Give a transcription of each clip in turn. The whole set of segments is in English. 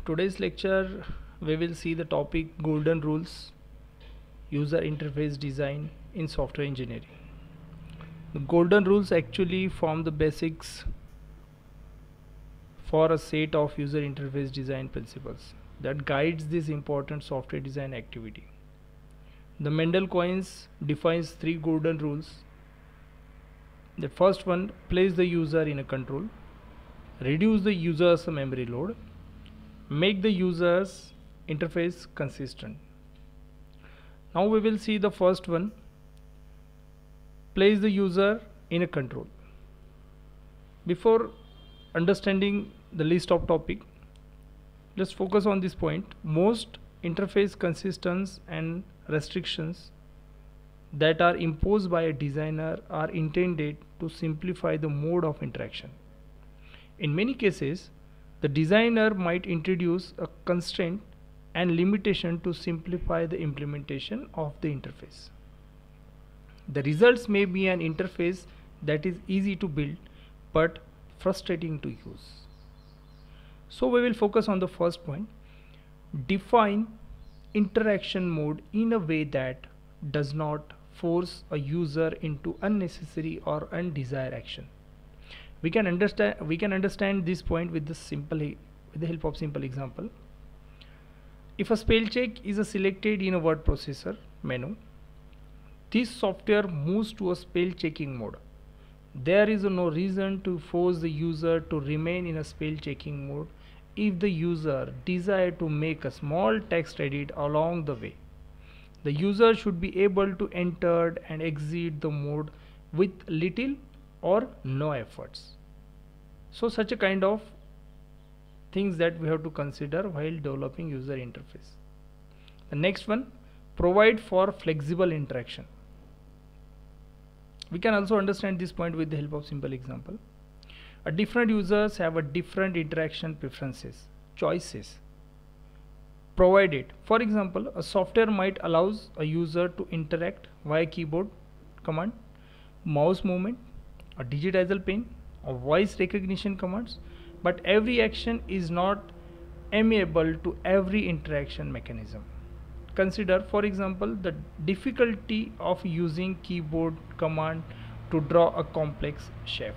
Today's lecture we will see the topic golden rules user interface design in software engineering. The golden rules actually form the basics for a set of user interface design principles that guides this important software design activity. The Mendel coins defines three golden rules. The first one, place the user in a control, reduce the user's memory load, make the user's interface consistent. Now we will see the first one, place the user in a control. Before understanding the list of topic, let's focus on this point. Most interface consistency and restrictions that are imposed by a designer are intended to simplify the mode of interaction. In many cases, the designer might introduce a constraint and limitation to simplify the implementation of the interface. The results may be an interface that is easy to build but frustrating to use. So we will focus on the first point. Define interaction mode in a way that does not force a user into unnecessary or undesired action. We can understand this point with the help of simple example. If a spell check is selected in a word processor menu, this software moves to a spell checking mode. There is no reason to force the user to remain in a spell checking mode if the user desires to make a small text edit along the way. The user should be able to enter and exit the mode with little or no efforts. So such a kind of things that we have to consider while developing user interface. The next one, provide for flexible interaction. We can also understand this point with the help of simple example. Different users have a different interaction preferences, choices provided. For example, a software might allow a user to interact via keyboard command, mouse movement, a digitizer pen, or voice recognition commands, but every action is not amenable to every interaction mechanism. Consider, for example, the difficulty of using keyboard command to draw a complex shape.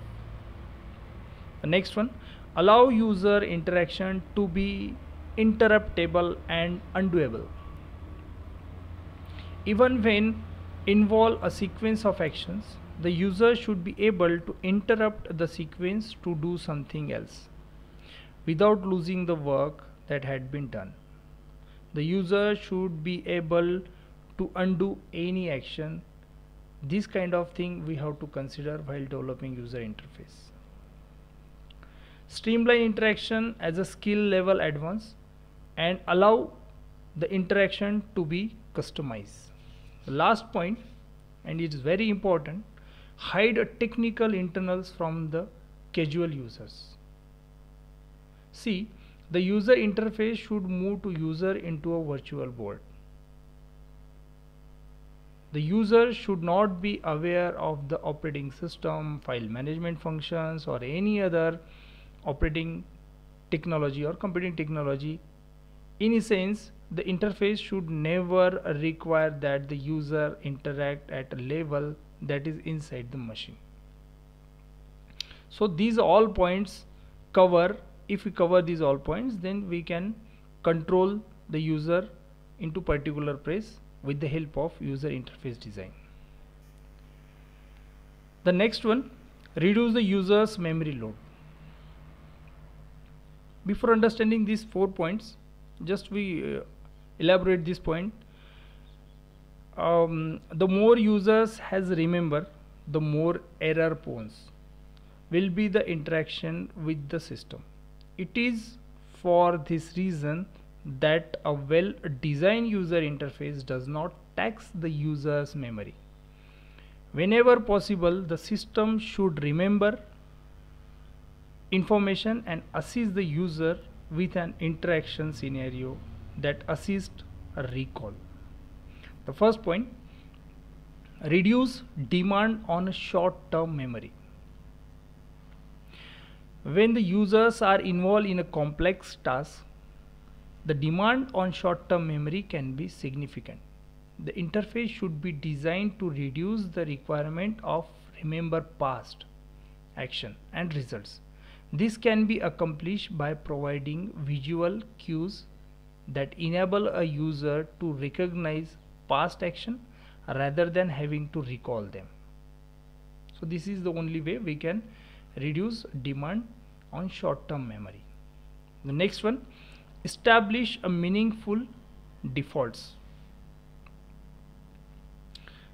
The next one, allow user interaction to be interruptible and undoable. Even when involve a sequence of actions, the user should be able to interrupt the sequence to do something else without losing the work that had been done. The user should be able to undo any action. This kind of thing we have to consider while developing user interface. Streamline interaction as a skill level advance and allow the interaction to be customized. The last point, and it is very important, hide technical internals from the casual users. See, the user interface should move to user into a virtual board. The user should not be aware of the operating system, file management functions, or any other operating technology or computing technology. In a sense, the interface should never require that the user interact at a level that is inside the machine. So these all points cover. If we cover these all points, then we can control the user into particular place with the help of user interface design. The next one, reduce the user's memory load. Before understanding these 4 points, just we elaborate this point. The more users has remember, the more error prone will be the interaction with the system. It is for this reason that a well-designed user interface does not tax the user's memory. Whenever possible, the system should remember information and assist the user with an interaction scenario that assists a recall. The first point, reduce demand on a short-term memory. When the users are involved in a complex task, the demand on short-term memory can be significant. The interface should be designed to reduce the requirement of remember past action and results. This can be accomplished by providing visual cues that enable a user to recognize past action rather than having to recall them. So this is the only way we can reduce demand on short-term memory. The next one, establish a meaningful defaults.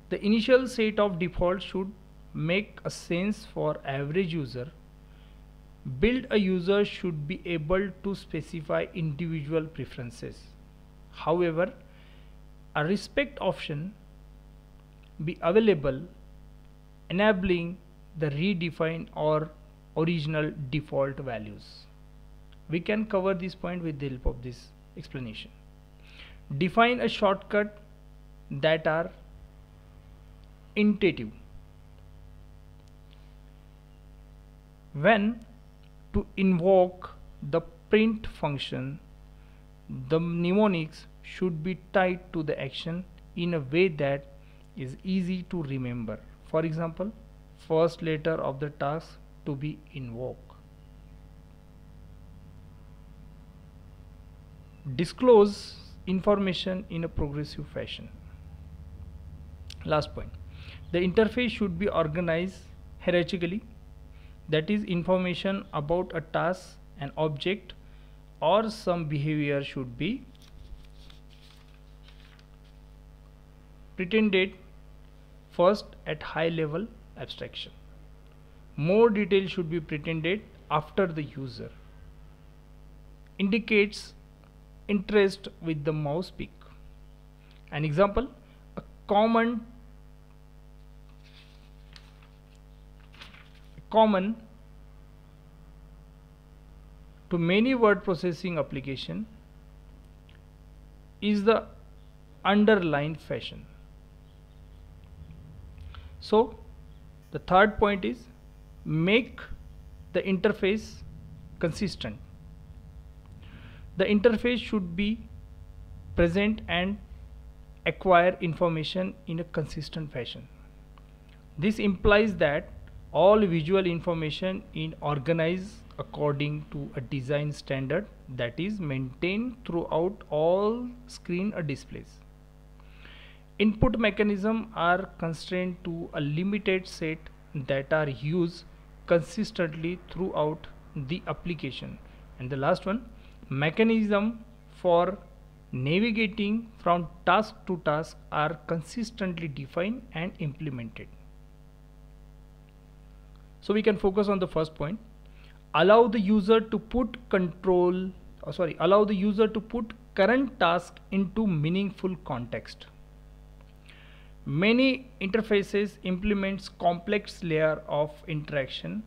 The initial set of defaults should make a sense for average user. Build a user should be able to specify individual preferences. However, a respect option be available, enabling the redefine or original default values. We can cover this point with the help of this explanation. Define a shortcut that are intuitive. When to invoke the print function, the mnemonics should be tied to the action in a way that is easy to remember. For example, first letter of the task to be invoked. Disclose information in a progressive fashion. Last point, the interface should be organized hierarchically. That is, information about a task, an object, or some behavior should be pretended first at high level abstraction. More detail should be pretended after the user indicates interest with the mouse pick. An example, a common to many word processing application is the underline fashion. So the third point is make the interface consistent. The interface should be present and acquire information in a consistent fashion. This implies that all visual information is organized according to a design standard that is maintained throughout all screen displays. Input mechanisms are constrained to a limited set that are used consistently throughout the application. And the last one, mechanism for navigating from task to task are consistently defined and implemented. So we can focus on the first point. Allow the user to put current task into meaningful context. Many interfaces implements complex layer of interaction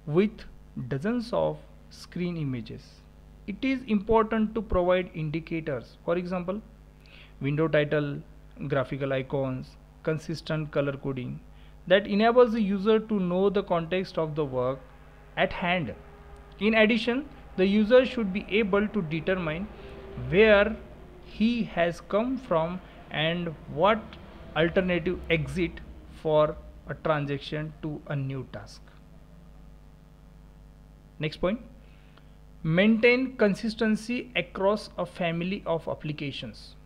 with dozens of screen images. It is important to provide indicators, for example, window title, graphical icons, consistent color coding, that enables the user to know the context of the work at hand. In addition, the user should be able to determine where he has come from and what alternative exit for a transaction to a new task. Next point, maintain consistency across a family of applications.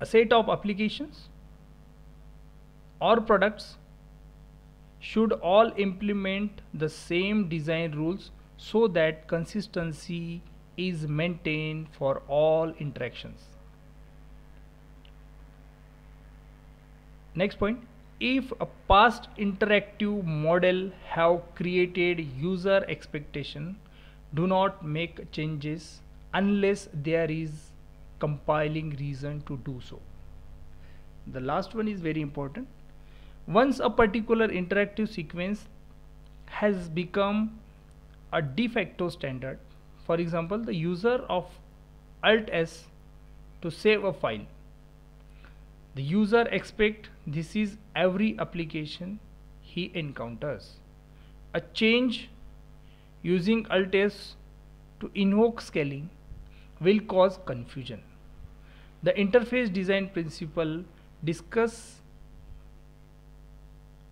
A set of applications or products should all implement the same design rules so that consistency is maintained for all interactions. Next point, if a past interactive model have created user expectation, do not make changes unless there is compelling reason to do so. The last one is very important. Once a particular interactive sequence has become a de facto standard, for example, the user of Alt S to save a file, the user expects this is every application he encounters. A change using Alt S to invoke scaling will cause confusion. The interface design principle discuss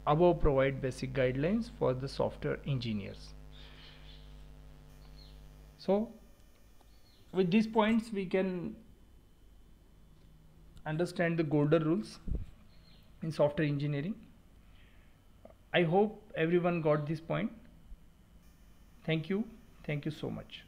above provide basic guidelines for the software engineers. So with these points we can understand the golden rules in software engineering. I hope everyone got this point. Thank you so much.